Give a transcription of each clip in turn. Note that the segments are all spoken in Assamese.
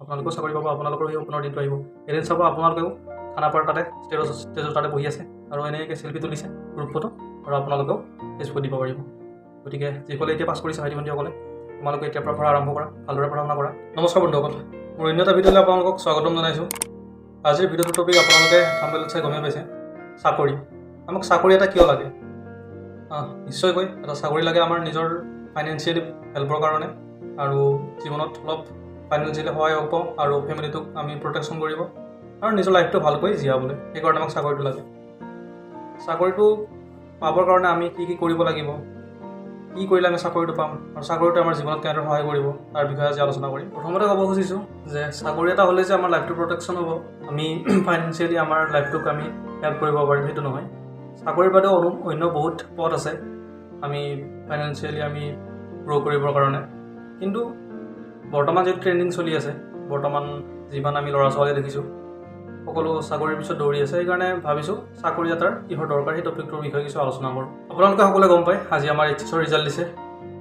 আপোনালোকেও চাকৰি পাব, আপোনালোকৰ সেই সপোনৰ দিনটো আহিব। এদিন চাব আপোনালোকেও খানাপাৰাৰ তাতে ষ্টেজৰ তাতে বহি আছে আৰু এনেকৈ চেল্ফি তুলিছে গ্ৰুপ ফটো, আৰু আপোনালোকেও ফেচবুকত দিব পাৰিব। গতিকে যিসকলে এতিয়া পাছ কৰিছে ভাইটি ভণ্টিসকলে, তোমালোকে এতিয়াৰ পৰা পঢ়া আৰম্ভ কৰা, ভালদৰে পঢ়া শুনা কৰা। নমস্কাৰ বন্ধুসকল, মোৰ অন্য এটা ভিডিঅ'লৈ আপোনালোকক স্বাগতম জনাইছোঁ। আজিৰ ভিডিঅ'টোৰ টপিক আপোনালোকে থাম্বনেইলত চাই গমেই পাইছে, চাকৰি। আমাক চাকৰি এটা কিয় লাগে? নিশ্চয়কৈ এটা চাকৰি লাগে আমাৰ নিজৰ ফাইনেন্সিয়েলি হেল্পৰ কাৰণে, আৰু জীৱনত অলপ ফাইনেন্সিয়েলি সহায় হ'ব আৰু ফেমিলিটোক আমি প্ৰটেকশ্যন কৰিব আৰু নিজৰ লাইফটো ভালকৈ জীয়াবলৈ। সেইকাৰণে আমাক চাকৰিটো লাগে। চাকৰিটো পাবৰ কাৰণে আমি কি কি কৰিব লাগিব, কি কৰিলে আমি চাকৰিটো পাম, আৰু চাকৰিটো আমাৰ জীৱনত কেনেদৰে সহায় কৰিব, তাৰ বিষয়ে আজি আলোচনা কৰিম। প্ৰথমতে ক'ব খুজিছোঁ যে চাকৰি এটা হ'লে যে আমাৰ লাইফটো প্ৰটেকশ্যন হ'ব, আমি ফাইনেন্সিয়েলি আমাৰ লাইফটোক আমি হেল্প কৰিব পাৰিম, সেইটো নহয়। চাকৰিৰ বাদেও অন্য বহুত পথ আছে আমি ফাইনেন্সিয়েলি আমি গ্ৰ' কৰিবৰ কাৰণে। কিন্তু বৰ্তমান যিটো ট্ৰেণ্ডিং চলি আছে, বৰ্তমান যিমান আমি ল'ৰা ছোৱালী দেখিছোঁ সকলো চাকৰিৰ পিছত দৌৰি আছে, সেইকাৰণে ভাবিছোঁ চাকৰি এটাৰ কিহৰ দৰকাৰ সেই টপিকটোৰ বিষয়ে কিছু আলোচনা কৰোঁ। আপোনালোকে সকলোৱে গম পায় আজি আমাৰ এইচএছৰ ৰিজাল্ট দিছে।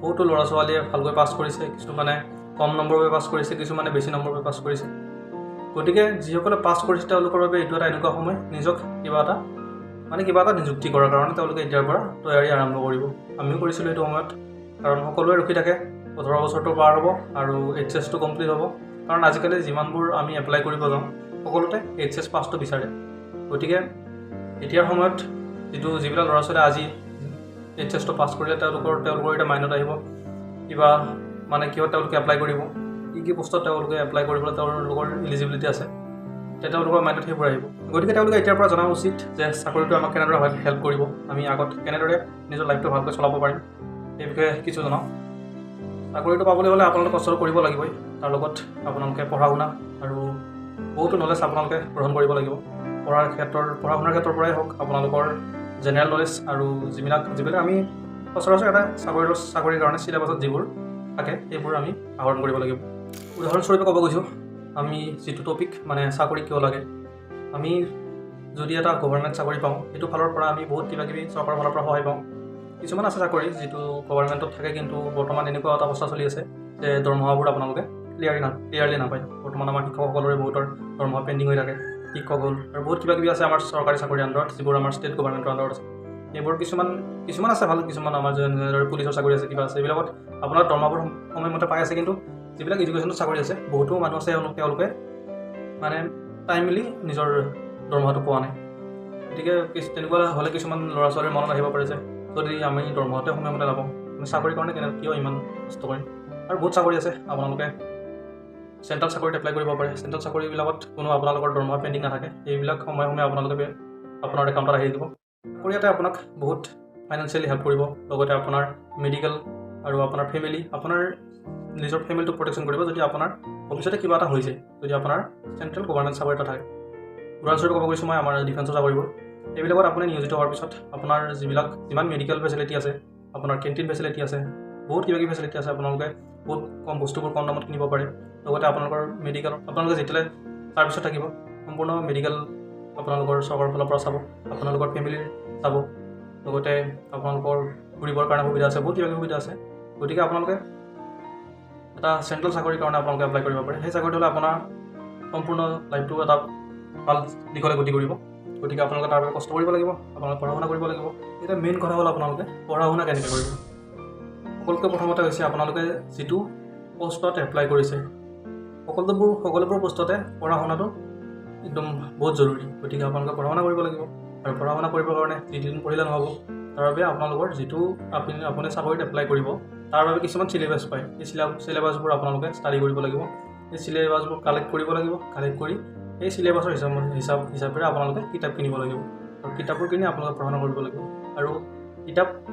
বহুতো ল'ৰা ছোৱালীয়ে ভালকৈ পাছ কৰিছে, কিছুমানে কম নম্বৰৰে পাছ কৰিছে, কিছুমানে বেছি নম্বৰৰে পাছ কৰিছে। গতিকে যিসকলে পাছ কৰিছে তেওঁলোকৰ বাবে এইটো এটা এনেকুৱা সময় নিজক কিবা এটা নিযুক্তি কৰাৰ কাৰণে তেওঁলোকে এতিয়াৰ পৰা তৈয়াৰী আৰম্ভ কৰিব। আমিও কৰিছিলোঁ এইটো সময়ত, কাৰণ সকলোৱে ৰখি থাকে 18 বছৰটো পাৰ হ'ব আৰু এইচএছটো কমপ্লিট হ'ব। কাৰণ আজিকালি যিমানবোৰ আমি এপ্লাই কৰিব যাওঁ সকলোতে এইচএছ পাছটো বিচাৰে। গতিকে এতিয়াৰ সময়ত যিবিলাক ল'ৰা ছোৱালীয়ে আজি এইচএছটো পাছ কৰিলে তেওঁলোকৰ এতিয়া মাইণ্ডত আহিব কিহত তেওঁলোকে এপ্লাই কৰিব, কি পোষ্টত তেওঁলোকে এপ্লাই কৰিবলৈ তেওঁলোকৰ ইলিজিবিলিটি আছে, তেতিয়া তেওঁলোকৰ মাইণ্ডত সেইবোৰ আহিব। গতিকে তেওঁলোকে এতিয়াৰ পৰা জনা উচিত যে চাকৰিটো আমাক কেনেদৰে হেল্প কৰিব, আমি আগত কেনেদৰে নিজৰ লাইফটো ভালকৈ চলাব পাৰিম সেই বিষয়ে কিছু জনাওঁ। চাকৰিটো পাবলৈ হ'লে আপোনালোকে কষ্ট কৰিব লাগিবই, তাৰ লগত আপোনালোকে পঢ়া শুনা আৰু বহুতো নলেজ আপোনালোকে গ্ৰহণ কৰিব লাগিব। পঢ়া শুনাৰ ক্ষেত্ৰৰ পৰাই হওক, আপোনালোকৰ জেনেৰেল নলেজ আৰু যিবিলাক আমি সচৰাচৰ এটা চাকৰিৰ কাৰণে চিলেবাছত যিবোৰ থাকে সেইবোৰ আমি আহৰণ কৰিব লাগিব। উদাহৰণস্বৰূপে ক'ব গৈছোঁ, আমি যিটো টপিক মানে চাকৰি কিয় লাগে, আমি যদি এটা গভৰ্ণমেণ্ট চাকৰি পাওঁ সেইটো ফালৰ পৰা আমি বহুত কিবাকিবি চৰকাৰৰ ফালৰ পৰা সহায় পাওঁ। কিছুমান আছে চাকৰি যিটো গভৰ্ণমেণ্টত থাকে, কিন্তু বৰ্তমান এনেকুৱা এটা অৱস্থা চলি আছে যে দৰমহাবোৰ আপোনালোকে ক্লিয়াৰলি নাপায়। বৰ্তমান আমাৰ শিক্ষকসকলৰে বহুতৰ দৰমহা পেণ্ডিং হৈ থাকে, শিক্ষক হ'ল আৰু বহুত কিবাকিবি আছে আমাৰ চৰকাৰী চাকৰিৰ আণ্ডাৰত, যিবোৰ আমাৰ ষ্টেট গভৰ্ণমেণ্টৰ আণ্ডাৰত আছে। এইবোৰ কিছুমান আছে ভাল, কিছুমান আমাৰ যেনেদৰে পুলিচৰ চাকৰি আছে, কিবা আছে, এইবিলাকত আপোনাৰ দৰমহাবোৰ সময়মতে পাই আছে। কিন্তু যিবিলাক এডুকেশ্যনত চাকৰি আছে, বহুতো মানুহ আছে তেওঁলোকে মানে টাইমলি নিজৰ দৰমহাটো পোৱা নাই। গতিকে তেনেকুৱা হ'লে কিছুমান ল'ৰা ছোৱালীৰ মনত আহিব পাৰে যে যদি আমি দৰমহাতে সময়মতে নাপাওঁ, আমি চাকৰিৰ কাৰণে কিয় ইমান কষ্ট কৰিম। আৰু বহুত চাকৰি আছে, আপোনালোকে চেণ্ট্ৰেল চাকৰিত এপ্লাই কৰিব পাৰে। চেণ্ট্ৰেল চাকৰিবিলাকত কোনো আপোনালোকৰ দৰমহা পেণ্ডিং নাথাকে, এইবিলাক সময়ে আপোনালোকে আপোনাৰ একাউণ্টত আহি দিব। চাকৰি এটাই আপোনাক বহুত ফাইনেন্সিয়েলি হেল্প কৰিব, লগতে আপোনাৰ মেডিকেল আৰু আপোনাৰ ফেমিলি, আপোনাৰ নিজৰ ফেমিলিটোক প্ৰটেকশ্যন কৰিব যদি আপোনাৰ ভৱিষ্যতে কিবা এটা হৈ যায়, যদি আপোনাৰ চেণ্ট্ৰেল গভৰ্ণমেণ্ট চাকৰি এটা থাকে। উদাহৰণস্বৰূপে ক'ব গৈছোঁ মই আমাৰ ডিফেন্সৰ চাকৰিবোৰ, এইবিলাকত আপুনি নিয়োজিত হোৱাৰ পিছত আপোনাৰ যিমান মেডিকেল ফেচিলিটি আছে, আপোনাৰ কেণ্টিন ফেচিলিটি আছে, বহুত কিবাকিবি ফেচিলিটি আছে, আপোনালোকে বহুত কম বস্তুবোৰ কম দামত কিনিব পাৰে। লগতে আপোনালোকৰ আপোনালোকে যেতিয়ালৈ ছাৰ্ভিচত থাকিব সম্পূৰ্ণ মেডিকেল আপোনালোকৰ চৰকাৰৰ ফালৰ পৰা চাব, আপোনালোকৰ ফেমিলিৰ চাব, লগতে আপোনালোকৰ ঘূৰিবৰ কাৰণে সুবিধা আছে, বহুত কিবাকিবি সুবিধা আছে। গতিকে আপোনালোকে এটা চেণ্ট্ৰেল চাকৰিৰ কাৰণে আপোনালোকে এপ্লাই কৰিব পাৰে। সেই চাকৰিটো হ'লে আপোনাৰ সম্পূৰ্ণ লাইফটো এটা ভাল দিশলৈ গতি কৰিব। গতিকে আপোনালোকে তাৰ বাবে কষ্ট কৰিব লাগিব, আপোনালোকে পঢ়া শুনা কৰিব লাগিব। এতিয়া মেইন কথা হ'ল আপোনালোকে পঢ়া শুনা কেনেকৈ কৰিব। সকলোতকৈ প্ৰথমতে হৈছে আপোনালোকে যিটো পষ্টত এপ্লাই কৰিছে, সকলোবোৰ পষ্টতে পঢ়া শুনাটো একদম বহুত জৰুৰী। গতিকে আপোনালোকে পঢ়া শুনা কৰিব লাগিব, আৰু পঢ়া শুনা কৰিবৰ কাৰণে যিদিন পঢ়িলে নহ'ব, তাৰ বাবে আপোনালোকৰ যিটো আপুনি চাকৰিত এপ্লাই কৰিব তাৰ বাবে কিছুমান চিলেবাছ পায়, সেই চিলেবাছবোৰ আপোনালোকে ষ্টাডি কৰিব লাগিব। সেই চিলেবাছবোৰ কালেক্ট কৰিব লাগিব, কালেক্ট কৰি সেই চিলেবাছৰ হিচাপেৰে আপোনালোকে কিতাপ কিনিব লাগিব, আৰু কিতাপবোৰ কিনি আপোনালোকে পঢ়া শুনা কৰিব লাগিব। আৰু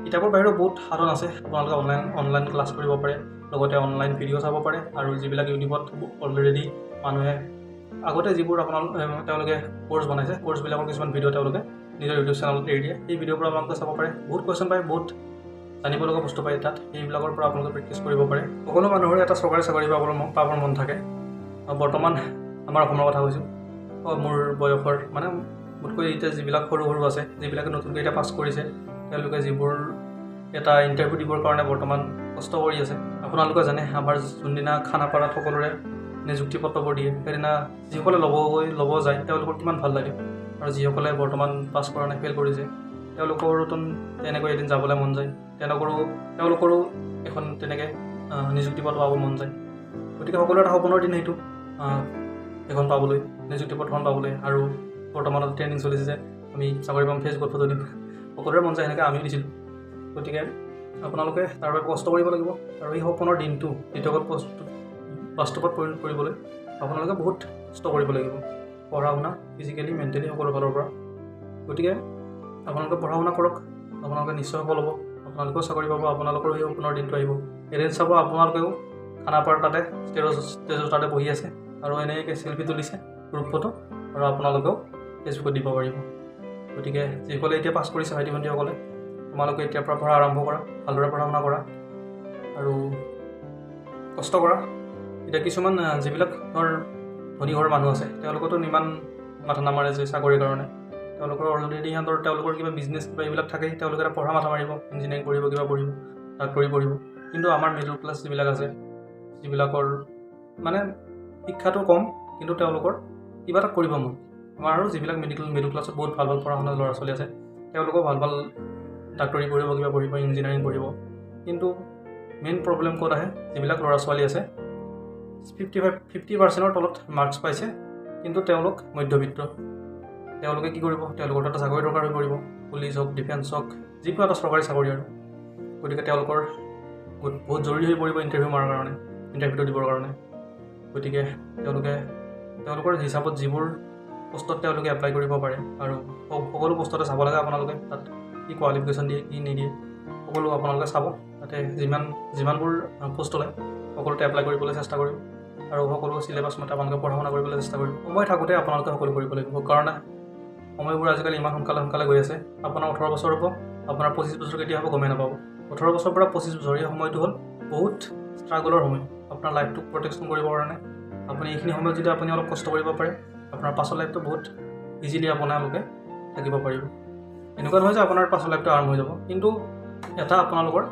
কিতাপৰ বাহিৰেও বহুত সাধন আছে, আপোনালোকে অনলাইন ক্লাছ কৰিব পাৰে, লগতে অনলাইন ভিডিঅ' চাব পাৰে, আৰু যিবিলাক ইউটিউবত অলৰেডি মানুহে আগতে যিবোৰ তেওঁলোকে কোৰ্চ বনাইছে, কোৰ্চবিলাকৰ কিছুমান ভিডিঅ' তেওঁলোকে নিজৰ ইউটিউব চেনেলত এৰি দিয়ে, সেই ভিডিঅ'ৰ পৰা আপোনালোকে চাব পাৰে। বহুত কুৱেশ্যন পায়, বহুত জানিব লগা বস্তু পায় তাত, সেইবিলাকৰ পৰা আপোনালোকে প্ৰেক্টিছ কৰিব পাৰে। সকলো মানুহৰে এটা চৰকাৰী চাকৰি পাবৰ মন থাকে। বৰ্তমান আমাৰ অসমৰ কথা কৈছোঁ, মোৰ বয়সৰ মানে মোতকৈ এতিয়া যিবিলাক সৰু আছে, যিবিলাকে নতুনকৈ এতিয়া পাছ কৰিছে, তেওঁলোকে যিবোৰ এটা ইণ্টাৰভিউ দিবৰ কাৰণে বৰ্তমান কষ্ট কৰি আছে। আপোনালোকে জানে আমাৰ যোনদিনা খানাপাৰাত সকলোৰে নিযুক্তি পত্ৰবোৰ দিয়ে সেইদিনা যিসকলে ল'ব যায় তেওঁলোকৰ কিমান ভাল লাগে আৰু যিসকলে বৰ্তমান পাছ কৰা নাই ফেইল কৰিছে তেওঁলোকৰোতো তেনেকৈ এদিন যাবলৈ মন যায় তেওঁলোকৰো এখন তেনেকৈ নিযুক্তি পত্ৰ পাব মন যায় গতিকে সকলোৰে এটা সপোনৰ দিন সেইটো এখন পাবলৈ নিযুক্তি পত্ৰখন পাবলৈ আৰু বৰ্তমানত ট্ৰেইনিং চলিছে যে আমি চাকৰি পাম ফেচবুকত ফটো দিম সকলোৰে মন যায় সেনেকৈ আমিও দিছিলোঁ গতিকে আপোনালোকে তাৰ বাবে কষ্ট কৰিব লাগিব আৰু এই সপোনৰ দিনটো দ্বিতীয়ত বাস্তৱত পৰিণত কৰিবলৈ আপোনালোকে বহুত কষ্ট কৰিব লাগিব পঢ়া শুনা ফিজিকেলি মেণ্টেলি সকলো ফালৰ পৰা গতিকে আপোনালোকে পঢ়া শুনা কৰক আপোনালোকে নিশ্চয় সফল হ'ব আপোনালোকেও চাকৰি পাব আপোনালোকৰ এই সপোনৰ দিনটো আহিব এদিন চাব আপোনালোকেও খানাপাৰাৰ তাতে ষ্টেজৰ তাতে বহি আছে আৰু এনেকৈ চেলফি তুলিছে গ্ৰুপ ফটো আৰু আপোনালোকেও ফেচবুকত দিব পাৰিব গতিকে যিসকলে এতিয়া পাছ কৰিছে ভাইটি ভণ্টিসকলে তোমালোকে এতিয়াৰ পৰা পঢ়া আৰম্ভ কৰা ভালদৰে পঢ়া শুনা কৰা আৰু কষ্ট কৰা এতিয়া কিছুমান যিবিলাক ধনী ঘৰৰ মানুহ আছে তেওঁলোকতো ইমান মাথা নামাৰে যে চাকৰিৰ কাৰণে তেওঁলোকৰ অলৰেডি তেওঁলোকৰ কিবা বিজনেছ কিবা এইবিলাক থাকে তেওঁলোকে এটা পঢ়া মাথা মাৰিব ইঞ্জিনিয়াৰিং পঢ়িব কিবা পঢ়িব ডাক্তৰী পঢ়িব কিন্তু আমাৰ মিডল ক্লাছ যিবিলাক আছে যিবিলাকৰ মানে শিক্ষাটো কম কিন্তু তেওঁলোকৰ কিবা এটা কৰিব মন আমাৰ আৰু যিবিলাক মিডল ক্লাছত বহুত ভাল ভাল পঢ়া শুনা ল'ৰা ছোৱালী আছে তেওঁলোকেও ভাল ভাল ডাক্তৰী পঢ়িব কিবা পঢ়িব ইঞ্জিনিয়াৰিং পঢ়িব কিন্তু মেইন প্ৰব্লেম ক'ত আহে যিবিলাক ল'ৰা ছোৱালী আছে 50% তলত মাৰ্কছ পাইছে কিন্তু তেওঁলোক মধ্যবিত্ত তেওঁলোকে কি কৰিব তেওঁলোকৰ এটা চাকৰি দৰকাৰ হৈ পৰিব পুলিচ হওক ডিফেন্স হওক যিকোনো এটা চৰকাৰী চাকৰি আৰু গতিকে তেওঁলোকৰ বহুত জৰুৰী হৈ পৰিব ইণ্টাৰভিউটো দিবৰ কাৰণে গতিকে তেওঁলোকৰ হিচাপত যিবোৰ পোষ্টত তেওঁলোকে এপ্লাই কৰিব পাৰে আৰু সকলো পোষ্টতে চাব লাগে আপোনালোকে তাত কি কোৱালিফিকেশ্যন দিয়ে কি নিদিয়ে সকলো আপোনালোকে চাব তাতে যিমানবোৰ পোষ্ট ওলায় সকলোতে এপ্লাই কৰিবলৈ চেষ্টা কৰিব আৰু সকলো চিলেবাছ মতে আপোনালোকে পঢ়া শুনা কৰিবলৈ চেষ্টা কৰিব সময় থাকোঁতে আপোনালোকে সকলো কৰিব লাগিব কাৰণ সময়বোৰ আজিকালি ইমান সোনকালে গৈ আছে আপোনাৰ 18 বছৰ হ'ব আপোনাৰ 25 বছৰ কেতিয়া হ'ব গমেই নাপাব 18 বছৰৰ পৰা 25 বছৰ এই সময়টো হ'ল বহুত ষ্ট্ৰাগলৰ সময় আপোনাৰ লাইফটোক প্ৰটেকশ্যন কৰিবৰ কাৰণে আপুনি এইখিনি সময়ত যদি আপুনি অলপ কষ্ট কৰিব পাৰে আপোনাৰ পাছৰ লাইফটো বহুত ইজিলি আপোনালোকে থাকিব পাৰিব এনেকুৱা নহয় যে আপোনাৰ পাছৰ লাইফটো আৰম্ভ হৈ যাব কিন্তু এটা আপোনালোকৰ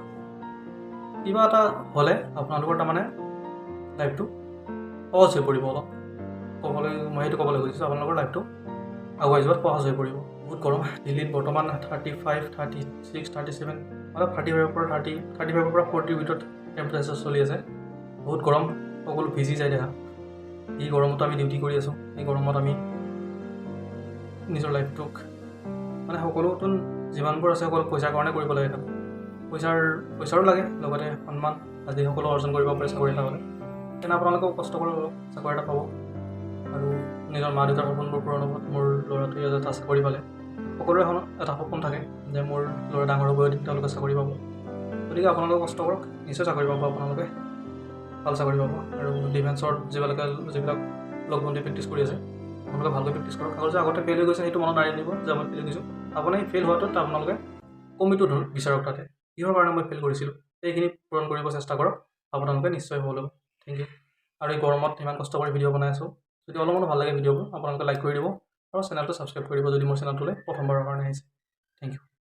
কিবা এটা হ'লে আপোনালোকৰ তাৰমানে লাইফটো সহজ হৈ পৰিব অলপ মই সেইটো ক'বলৈ খুজিছোঁ আপোনালোকৰ লাইফটো আগুৱাই যোৱাত সহজ হৈ পৰিব বহুত গৰম দিল্লীত বৰ্তমান 35, 36, 37 মানে 35 পৰা 40 ভিতৰত টেম্পাৰেচাৰ চলি আছে বহুত গৰম সকলো ভিজি যায় দেখা এই গৰমতো আমি ডিউটি কৰি আছোঁ এই গৰমত আমি নিজৰ লাইফটোক মানে সকলোতো যিমানবোৰ আছে সকলো পইচাৰ কাৰণে কৰিব লাগে কাম পইচাৰো লাগে লগতে সন্মান আদি সকলো অৰ্জন কৰিব পাৰে চাকৰি এটা হ'লে তেনে আপোনালোকেও কষ্ট কৰিব চাকৰি এটা পাব আৰু নিজৰ মা দেউতাৰ সপোনবোৰ পূৰণ হ'ব মোৰ ল'ৰাটোৱে এটা চাকৰি পালে সকলোৰে এটা সপোন থাকে যে মোৰ ল'ৰা ডাঙৰ হ'ব এদিন তেওঁলোকে চাকৰি পাব গতিকে আপোনালোকে কষ্ট কৰক নিশ্চয় চাকৰি পাব আপোনালোকে ভাল চাকৰি পাব আৰু ডিফেন্সত যিবিলাক লগ বন্ধি প্ৰেক্টিছ কৰি আছে আপোনালোকে ভালকৈ প্ৰেক্টিছ কৰক আৰু যে আগতে ফেইল হৈ গৈছে সেইটো মনত নাৰি নিব যে মই ফেইল হৈছোঁ আপুনি ফেইল হোৱাটোত আপোনালোকে কমিটো বিচাৰক তাতে কিহৰ কাৰণে মই ফেইল কৰিছিলোঁ সেইখিনি পূৰণ কৰিব চেষ্টা কৰক আপোনালোকে নিশ্চয় সফল হ'ব থেংক ইউ আৰু এই গৰমত ইমান কষ্ট কৰি ভিডিঅ' বনাই আছোঁ যদি অলপমানো ভাল লাগে ভিডিঅ'বোৰ আপোনালোকে লাইক কৰি দিব আৰু চেনেলটো ছাবস্ক্ৰাইব কৰিব যদি মোৰ চেনেলটোলৈ প্ৰথমবাৰৰ কাৰণে আহিছে থেংক ইউ